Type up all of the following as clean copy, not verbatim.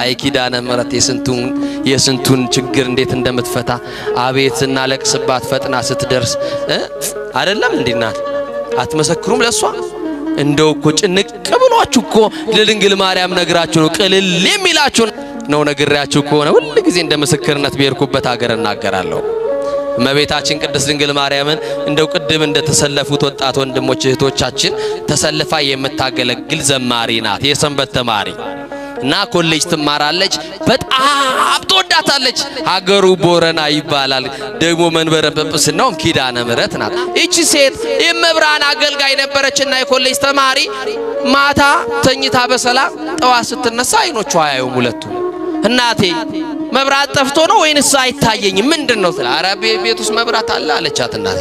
አይ ኪዳነ ምሕረት የስንቱን ችግር እንዴት እንደምትፈታ አቤት እናለቅስባት ፈጥና ስትደርስ አይደለም እንዲናት አትመሰክሩም ለሷ እንደው እኮ ጭንቅ ብሏችሁ እኮ ለድንግል ማርያም ነግራችሁ ነው ቅልል የሚላችሁ ነው ነግራችሁ ከሆነ ሁሉ ጊዜ እንደ ምስክርነት በርኩበት ሀገር እናገራለሁ እመቤታችን ቅድስት ድንግል ማርያምን እንደው ቅድም እንደተሰለፉት ወጣት ወንድሞች እህቶቻችን ተሰልፋ የምታገለግል ዘማሪ ናት የሰንበት ተማሪ እና ኮሌጅ ትማራለች በጣም ተወዳታለች ሀገሩ ቦረና ይባላል ደግሞ መንበረ ጵጵስናው ኪዳነ ምሕረት ናት እቺ ሴት የመብራን አገልጋይ ነበረችና የኮሌጅ ተማሪ ማታ ተኝታ በሰላም ጠዋት ስትነሳ አይኖቿ አያዩም ሁለቱ እናቴ መብራት ጠፍቶ ነው ወይንስ አይታየኝም ምንድነው ስለ አረብ ቤት ውስጥ መብራት አለ አለቻት እናቴ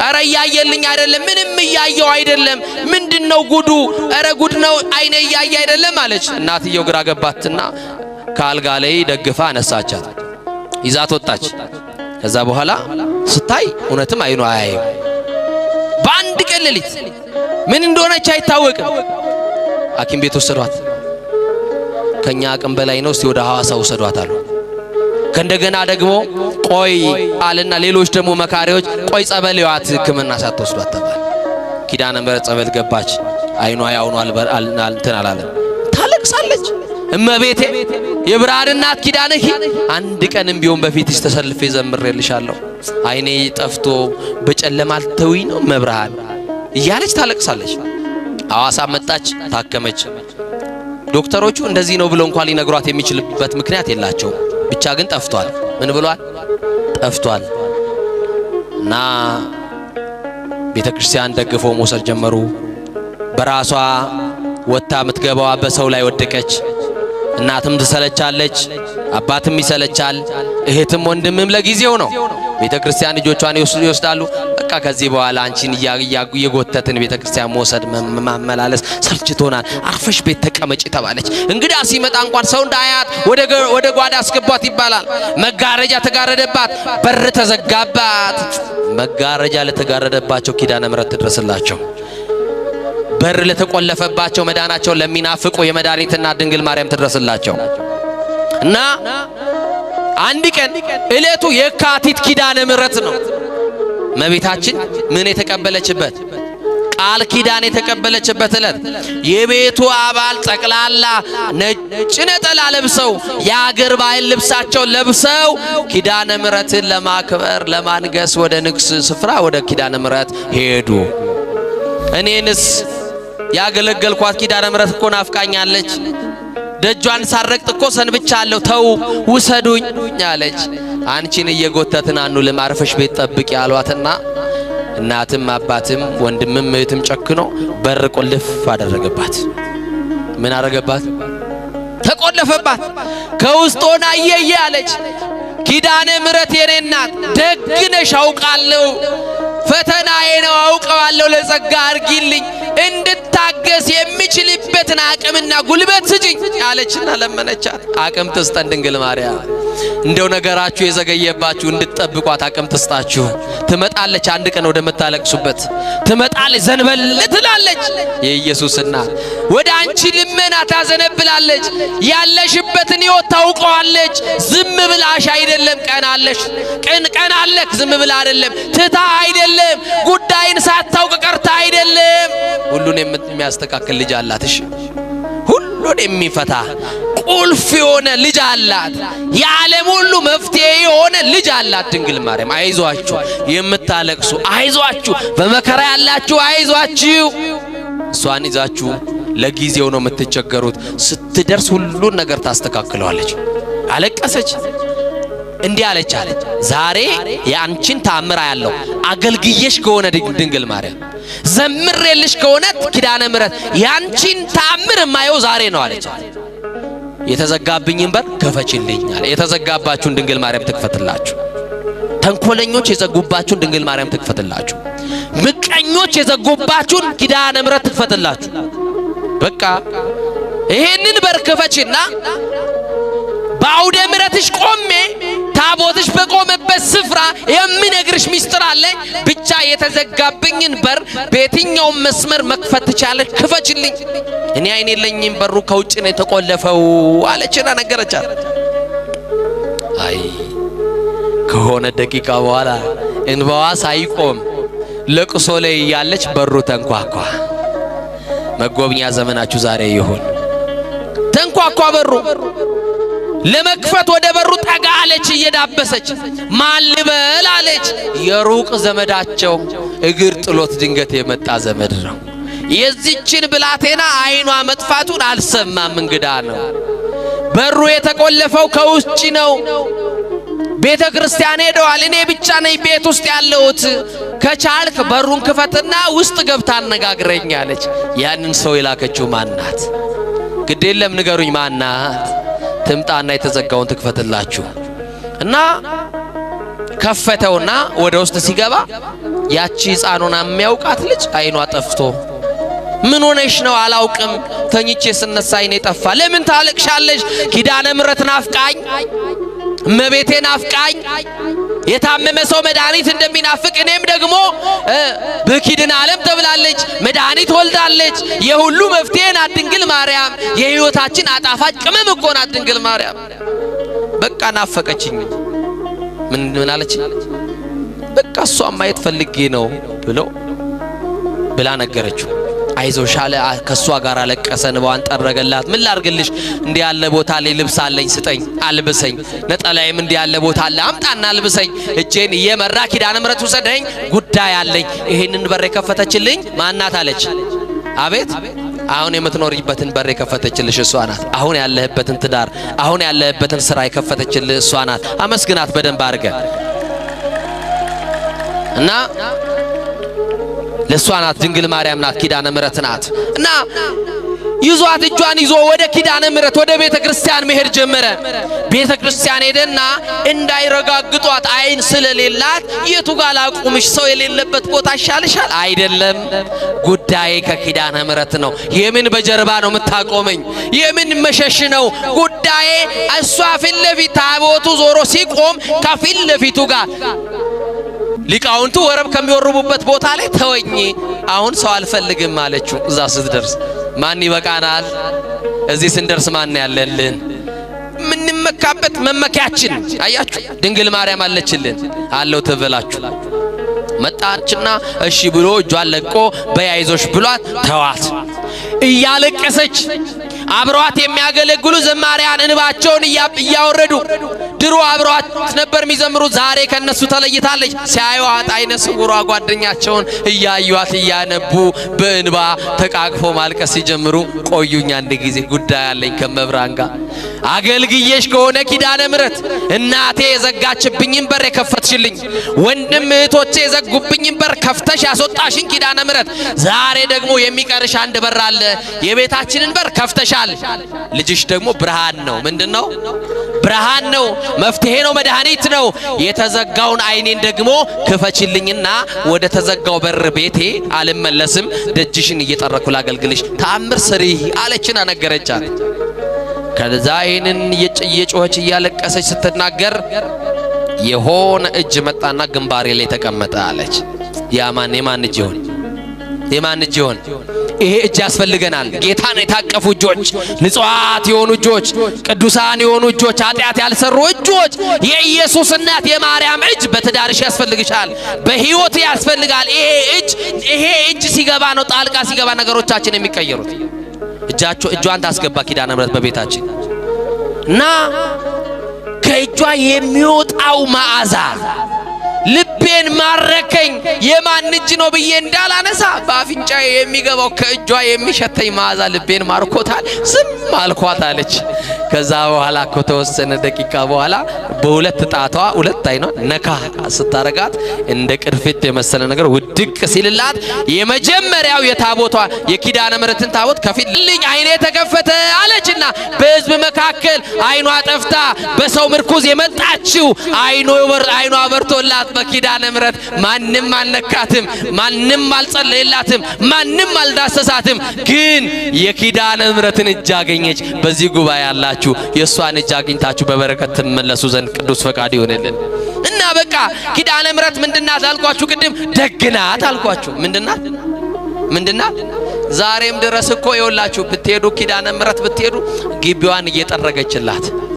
አረ ያየልኝ አይደለም ምንም ያየው አይደለም ምንድነው ጉዱ አረ ጉድ ነው አይኔ ያየ አይደለም አለች እናትየው ግራ ገባትና ካልጋ ላይ ደግፋ አነሳቻት ይዛት ወጣች ከዛ በኋላ ስታይ እውነትም አይኑ አያየም ባንድ ቀለሊት ምን እንደሆነች አይታወቅም ሐኪም ቤት ወሰዷት ከኛ አቅም በላይ ነው እስቲ ወደ ሐዋሳ ወሰዷት አሉ ከእንደገና ደግሞ ቆይ አለና ሌሎች ደግሞ መካሪዎች ቆይ ጸበልዋት ህክምና ሳትወስዷት ተባለ ኪዳነ ምሕረት ጸበል ገባች አይኗ ያውኑ እንትን አላለም ታለቅሳለች እመቤቴ የብርሃን እናት ኪዳነኪ አንድ ቀንም ቢሆን በፊትሽ ተሰልፌ ዘምሬልሻለሁ አይኔ ጠፍቶ በጨለማ አልተውኝ ነው መብርሃን እያለች ታለቅሳለች ሐዋሳ መጣች ታከመች ዶክተሮቹ እንደዚህ ነው ብለው እንኳን ሊነግሯት የሚችልበት ምክንያት የላቸው ብቻ ግን ጠፍቷል ምን ብሏል ጠፍቷል እና ቤተክርስቲያን ደግፈው መውሰድ ጀመሩ በራሷ ወጣ ምትገባዋ በሰው ላይ ወደቀች እናትም ትሰለቻለች አባትም ይሰለቻል እህትም ወንድምም ለጊዜው ነው ቤተክርስቲያን ልጆቿን ይወስዳሉ በቃ ከዚህ በኋላ አንቺን የጎተትን ቤተክርስቲያን መውሰድ ማመላለስ ሰልችቶናል አርፈሽ ቤት ተቀመጪ ተባለች እንግዳ ሲመጣ እንኳን ሰው እንዳያት ወደ ጓዳ አስገቧት ይባላል መጋረጃ ተጋረደባት በር ተዘጋባት መጋረጃ ለተጋረደባቸው ኪዳነ ምሕረት ትድረስላቸው በር ለተቆለፈባቸው መዳናቸው ለሚናፍቁ የመድኃኒትና ድንግል ማርያም ትድረስላቸው እና አንድ ቀን እለቱ የካቲት ኪዳነ ምሕረት ነው እመቤታችን ምን የተቀበለችበት ቃል ኪዳን የተቀበለችበት እለት የቤቱ አባል ጠቅላላ ነጭ ነጠላ ለብሰው የአገር ባህል ልብሳቸው ለብሰው ኪዳነ ምሕረትን ለማክበር ለማንገስ ወደ ንግስ ስፍራ ወደ ኪዳነ ምሕረት ሄዱ እኔንስ ያገለገልኳት ኪዳነ ምሕረት እኮ ናፍቃኛለች ደጇን ሳረቅጥ እኮ ሰንብቻለሁ ተው ውሰዱኝ አለች አንቺን እየጎተትን አንሉም አርፈሽ ቤት ጠብቂ ያሏትና እናትም አባትም ወንድምም እህትም ጨክኖ በር ቆልፍ አደረገባት ምን አደረገባት ተቆለፈባት ከውስጥ ሆና አለች ኪዳነ ምሕረት የኔ እናት ደግነሽ አውቃለሁ ፈተናዬ ነው አውቀዋለሁ ለጸጋ አርጊልኝ እንድታገስ የሚችልበትን አቅምና ጉልበት ስጪኝ አለችና ለመነቻት አቅም ትስጠን ድንግል ማርያም እንደው ነገራችሁ የዘገየባችሁ እንድትጠብቋት አቅም ትስጣችሁ ትመጣለች አንድ ቀን ወደ መታለቅሱበት ትመጣለች ዘንበል ትላለች የኢየሱስ እናት ወደ አንቺ ልመና ታዘነብላለች ያለሽበትን ሕይወት ታውቀዋለች ዝም ብላሽ አይደለም ቀናለሽ ቀናለክ ዝም ብላ አይደለም ትታ አይደለም ጉዳይን ሳታውቅ ቀርታ አይደለም ሁሉን የሚያስተካክል ልጅ አላት እሺ ሁሉን የሚፈታ ቁልፍ የሆነ ልጅ አላት የዓለም ሁሉ መፍትሄ የሆነ ልጅ አላት ድንግል ማርያም አይዟችሁ የምታለቅሱ አይዟችሁ በመከራ ያላችሁ አይዟችሁ እሷን ይዛችሁ ለጊዜው ነው የምትቸገሩት ስትደርስ ሁሉን ነገር ታስተካክለዋለች አለቀሰች እንዲህ አለች ዛሬ ያንቺን ታምራ ያለው አገልግየሽ ከሆነ ድንግል ማርያም ዘምሬልሽ ከሆነ ኪዳነ ምሕረት ያንቺን ታምር ማየው ዛሬ ነው አለች የተዘጋብኝን በር ከፈችልኝ አለ የተዘጋባችሁን ድንግል ማርያም ትክፈትላችሁ ተንኮለኞች የዘጉባችሁን ድንግል ማርያም ትክፈትላችሁ ምቀኞች የዘጉባችሁን ኪዳነ ምሕረት ትክፈትላችሁ በቃ ይሄንን በር ከፈችና ባውደ ምሕረትሽ ቆሜ ታቦትሽ በቆመበት ስፍራ የሚነግርሽ ሚስጥር አለ። ብቻ የተዘጋብኝን በር በየትኛው መስመር መክፈት ትቻለሽ? ክፈችልኝ። እኔ አይኔ የለኝም፣ በሩ ከውጭ ነው የተቆለፈው አለችና ነገረቻት። አይ ከሆነ ደቂቃ በኋላ እንባዋ ሳይቆም ለቅሶ ላይ ያለች በሩ ተንኳኳ። መጎብኛ ዘመናችሁ ዛሬ ይሁን። ተንኳኳ በሩ። ለመክፈት ወደ በሩ ጠጋ አለች እየዳበሰች። ማን ልበል አለች። የሩቅ ዘመዳቸው እግር ጥሎት ድንገት የመጣ ዘመድ ነው። የዚችን ብላቴና አይኗ መጥፋቱን አልሰማም፣ እንግዳ ነው። በሩ የተቆለፈው ከውጭ ነው። ቤተ ክርስቲያን ሄደዋል። እኔ ብቻ ነኝ ቤት ውስጥ ያለሁት። ከቻልክ በሩን ክፈትና ውስጥ ገብታ አነጋግረኝ አለች። ያንን ሰው የላከችው ማናት? ግድ የለም ንገሩኝ ማናት? ትምጣና የተዘጋውን ትክፈትላችሁ። እና ከፈተውና ወደ ውስጥ ሲገባ ያቺ ሕፃኑን የሚያውቃት ልጅ አይኗ ጠፍቶ ምን ሆነሽ ነው? አላውቅም፣ ተኝቼ ስነሳ አይኔ ጠፋ። ለምን ታለቅሻለሽ? ኪዳነ ምሕረት ናፍቃኝ፣ እመቤቴ ናፍቃኝ። የታመመ ሰው መድኃኒት እንደሚናፍቅ እኔም ደግሞ በኪድን ዓለም ተብላለች፣ መድኃኒት ወልዳለች። የሁሉ መፍትሄ ናት ድንግል ማርያም። የሕይወታችን አጣፋጭ ቅመም እኮ ናት ድንግል ማርያም። በቃ ናፈቀችኝ። ምን አለች? በቃ እሷን ማየት ፈልጌ ነው ብላ ነገረችው። አይዞሽ አለ። ከሷ ጋር አለቀሰ፣ እንባዋን ጠረገላት። ምን ላርግልሽ? እንዲህ ያለ ቦታ ላይ ልብስ አለኝ፣ ስጠኝ፣ አልብሰኝ። ነጠላዬም እንዲህ ያለ ቦታ አለ፣ አምጣና አልብሰኝ። እጄን እየመራ ኪዳነ ምሕረት ውሰደኝ፣ ጉዳይ አለኝ። ይሄንን በር የከፈተችልኝ ማናት አለች። አቤት! አሁን የምትኖርበትን በር የከፈተችልሽ እሷ ናት። አሁን ያለህበትን ትዳር፣ አሁን ያለህበትን ስራ የከፈተችልህ እሷ ናት። አመስግናት በደንብ አድርገ እና ለሷ ናት ድንግል ማርያም ናት፣ ኪዳነ ምሕረት ናት። እና ይዟት እጇን ይዞ ወደ ኪዳነ ምሕረት ወደ ቤተ ክርስቲያን መሄድ ጀመረ። ቤተ ክርስቲያን ሄደና እንዳይረጋግጧት አይን ስለሌላት የቱ ጋር ላቁምሽ? ሰው የሌለበት ቦታ ይሻልሻል? አይደለም፣ ጉዳዬ ከኪዳነ ምሕረት ነው። የምን በጀርባ ነው የምታቆመኝ? የምን መሸሽ ነው? ጉዳዬ እሷ ፊት ለፊት ታቦቱ ዞሮ ሲቆም ከፊት ለፊቱ ጋር ሊቃውንቱ ወረብ ከሚወርቡበት ቦታ ላይ ተወኝ፣ አሁን ሰው አልፈልግም አለችው። እዛ ስትደርስ ማን ይበቃናል? እዚህ ስንደርስ ማን ያለልን? ምንመካበት መመኪያችን አያችሁ፣ ድንግል ማርያም አለችልን። አለው ትበላችሁ። መጣችና እሺ ብሎ እጇን ለቆ በያይዞሽ ብሏት ተዋት። እያለቀሰች አብሯት የሚያገለግሉ ዘማሪያን እንባቸውን እያወረዱ ድሮ አብሯት ነበር የሚዘምሩ፣ ዛሬ ከነሱ ተለይታለች። ሲያዩዋት አይነ ስውሯ ጓደኛቸውን እያዩዋት እያነቡ በእንባ ተቃቅፎ ማልቀስ ሲጀምሩ ቆዩኝ አንድ ጊዜ ጉዳይ አለኝ ከመብራን ጋር አገልግዬሽ ከሆነ ኪዳነ ምሕረት እናቴ የዘጋችብኝን በር የከፈትሽልኝ፣ ወንድም እህቶቼ የዘጉብኝን በር ከፍተሽ ያስወጣሽን ኪዳነ ምሕረት ዛሬ ደግሞ የሚቀርሽ አንድ በር አለ። የቤታችንን በር ከፍተሻል። ልጅሽ ደግሞ ብርሃን ነው። ምንድነው? ብርሃን ነው፣ መፍትሄ ነው፣ መድኃኒት ነው። የተዘጋውን አይኔን ደግሞ ክፈችልኝና ወደ ተዘጋው በር ቤቴ አልመለስም፣ ደጅሽን እየጠረኩ ላገልግልሽ፣ ተአምር ስሪ አለችና ነገረቻት። ከዛ ይህንን እየጮኸች እያለቀሰች ስትናገር የሆነ እጅ መጣና ግንባሬ ላይ ተቀመጠ አለች። ያማን የማን እጅ ይሆን? የማን እጅ ይሆን? ይሄ እጅ ያስፈልገናል። ጌታን የታቀፉ እጆች፣ ንጹሃት የሆኑ እጆች፣ ቅዱሳን የሆኑ እጆች፣ ኃጢአት ያልሰሩ እጆች፣ የኢየሱስ እናት የማርያም እጅ በትዳርሽ ያስፈልግሻል፣ በህይወት ያስፈልጋል። ይሄ እጅ ሲገባ ነው ጣልቃ ሲገባ ነገሮቻችን የሚቀየሩት። እጇን ታስገባ ኪዳነ ምሕረት በቤታችን እና ከእጇ የሚወጣው መዓዛ ልቤን ማረከኝ። የማን እጅ ነው ብዬ እንዳላነሳ በአፍንጫዬ የሚገባው ከእጇ የሚሸተኝ መዓዛ ልቤን ማርኮታል። ዝም አልኳት አለች። ከዛ በኋላ ከተወሰነ ደቂቃ በኋላ በሁለት ጣቷ ሁለት አይኗ ነካ ስታረጋት እንደ ቅርፊት የመሰለ ነገር ውድቅ ሲልላት የመጀመሪያው የታቦቷ የኪዳነ ምሕረትን ታቦት ከፊልኝ አይኔ ተከፈተ አለችና በሕዝብ መካከል አይኗ ጠፍታ በሰው ምርኩዝ የመጣችው አይኗ በርቶላት በኪዳነ ምሕረት ማንም አልነካትም፣ ማንም አልጸለየላትም፣ ማንም አልዳሰሳትም። ግን የኪዳነ ምሕረትን እጅ አገኘች። በዚህ ጉባኤ ያላችሁ የእሷን እጅ አግኝታችሁ በበረከት ትመለሱ ዘንድ ቅዱስ ፈቃድ ይሆንልን እና በቃ ኪዳነ ምሕረት ምንድናት አልኳችሁ? ቅድም ደግናት አልኳችሁ። ምንድናት? ዛሬም ድረስ እኮ ይወላችሁ ብትሄዱ ኪዳነ ምሕረት ብትሄዱ ግቢዋን እየጠረገችላት